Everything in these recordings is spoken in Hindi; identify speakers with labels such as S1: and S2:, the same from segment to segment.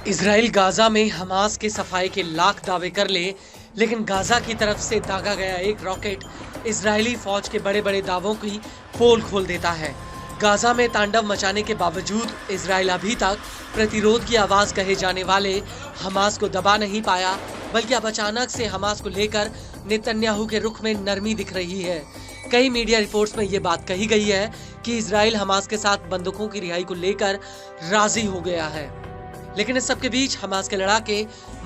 S1: इजराइल गाजा में हमास के सफाई के लाख दावे कर ले, लेकिन गाजा की तरफ से दागा गया एक रॉकेट इजरायली फौज के बड़े बड़े दावों की पोल खोल देता है। गाजा में तांडव मचाने के बावजूद इजराइल अभी तक प्रतिरोध की आवाज कहे जाने वाले हमास को दबा नहीं पाया, बल्कि अब अचानक से हमास को लेकर नेतन्याहू के रुख में नरमी दिख रही है। कई मीडिया रिपोर्ट्स में ये बात कही गई है कि इजराइल हमास के साथ बंदूकों की रिहाई को लेकर राजी हो गया है, लेकिन इस सब के बीच हमास के लड़ाके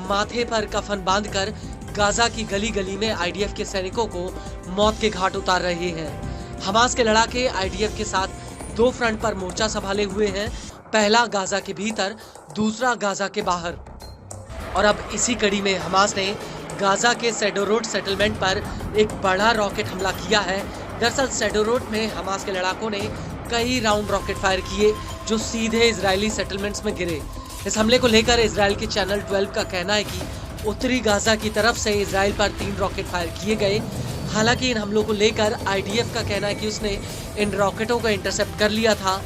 S1: माथे पर कफन बांधकर गाजा की गली गली में आईडीएफ के सैनिकों को मौत के घाट उतार रहे हैं। हमास के लड़ाके आईडीएफ के साथ दो फ्रंट पर मोर्चा संभाले हुए हैं, पहला गाजा के भीतर, दूसरा गाजा के बाहर। और अब इसी कड़ी में हमास ने गाजा के सेडोरोड सेटलमेंट पर एक बड़ा रॉकेट हमला किया है। दरअसल सेडोरोड में हमास के लड़ाकों ने कई राउंड रॉकेट फायर किए जो सीधे इजरायली सेटलमेंट्स में गिरे। इस हमले को लेकर इजराइल के चैनल 12 का कहना है कि उत्तरी गाजा की तरफ से इजराइल पर 3 रॉकेट फायर किए गए। हालांकि इन हमलों को लेकर आईडीएफ का कहना है कि उसने इन रॉकेटों को इंटरसेप्ट कर लिया था।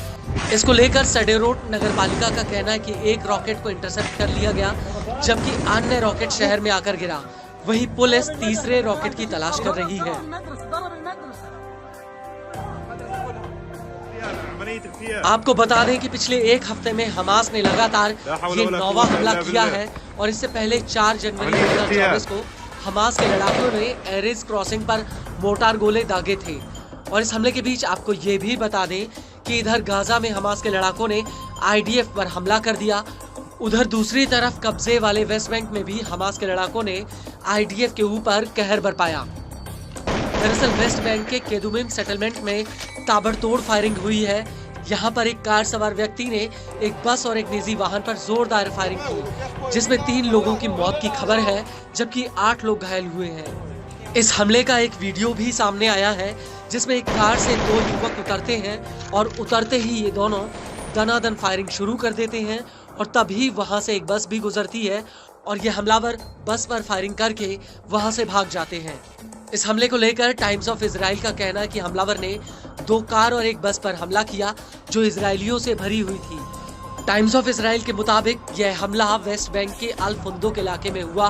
S1: इसको लेकर सेडोरोड नगरपालिका का कहना है कि एक रॉकेट को इंटरसेप्ट कर लिया गया, जबकि अन्य रॉकेट शहर में आकर गिरा। वहीं पुलिस तीसरे रॉकेट की तलाश कर रही है। आपको बता दें कि पिछले एक हफ्ते में हमास ने लगातार ये 9वां हमला किया है और इससे पहले 4 जनवरी 2024 को हमास के लड़ाकों ने एरिस क्रॉसिंग पर मोर्टार गोले दागे थे। और इस हमले के बीच आपको ये भी बता दें कि इधर गाजा में हमास के लड़ाकों ने आईडीएफ पर हमला कर दिया, उधर दूसरी तरफ कब्जे वाले वेस्ट बैंक में भी हमास के लड़ाकों ने आईडीएफ के ऊपर कहर बरपाया। दरअसल वेस्ट बैंक के केदुमिम सेटलमेंट में ताबड़तोड़ फायरिंग हुई है। यहाँ पर एक कार सवार व्यक्ति ने एक बस और एक निजी वाहन पर जोरदार फायरिंग की, जिसमें 3 लोगों की मौत की खबर है, जबकि 8 लोग घायल हुए हैं। इस हमले का एक वीडियो भी सामने आया है, जिसमें एक कार से 2 युवक उतरते हैं और उतरते ही ये दोनों दनादन फायरिंग शुरू कर देते हैं और तभी वहां से एक बस भी गुजरती है और ये हमलावर बस पर फायरिंग करके वहां से भाग जाते हैं। इस हमले को लेकर टाइम्स ऑफ इजराइल का कहना है कि हमलावर ने 2 कार और एक बस पर हमला किया जो इजरायलियों से भरी हुई थी। टाइम्स ऑफ इजराइल के मुताबिक यह हमला वेस्ट बैंक के अल फुंदुक इलाके में हुआ।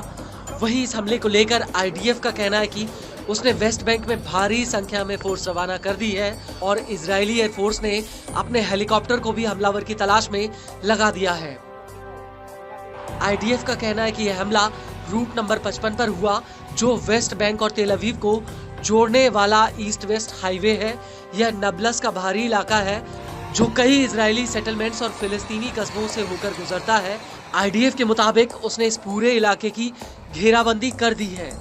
S1: वहीं इस हमले को लेकर आईडीएफ का कहना है कि उसने वेस्ट बैंक में भारी संख्या में फोर्स रवाना कर दी है और इजरायली एयरफोर्स ने अपने हेलीकॉप्टर को भी हमलावर की तलाश में लगा दिया है। आईडीएफ का कहना है कि यह हमला रूट नंबर 55 पर हुआ, जो वेस्ट बैंक और तेल अवीव को जोड़ने वाला ईस्ट वेस्ट हाईवे है। यह नबलस का बाहरी इलाका है जो कई इजरायली सेटलमेंट्स और फिलिस्तीनी कस्बों से होकर गुजरता है। आईडीएफ के मुताबिक उसने इस पूरे इलाके की घेराबंदी कर दी है।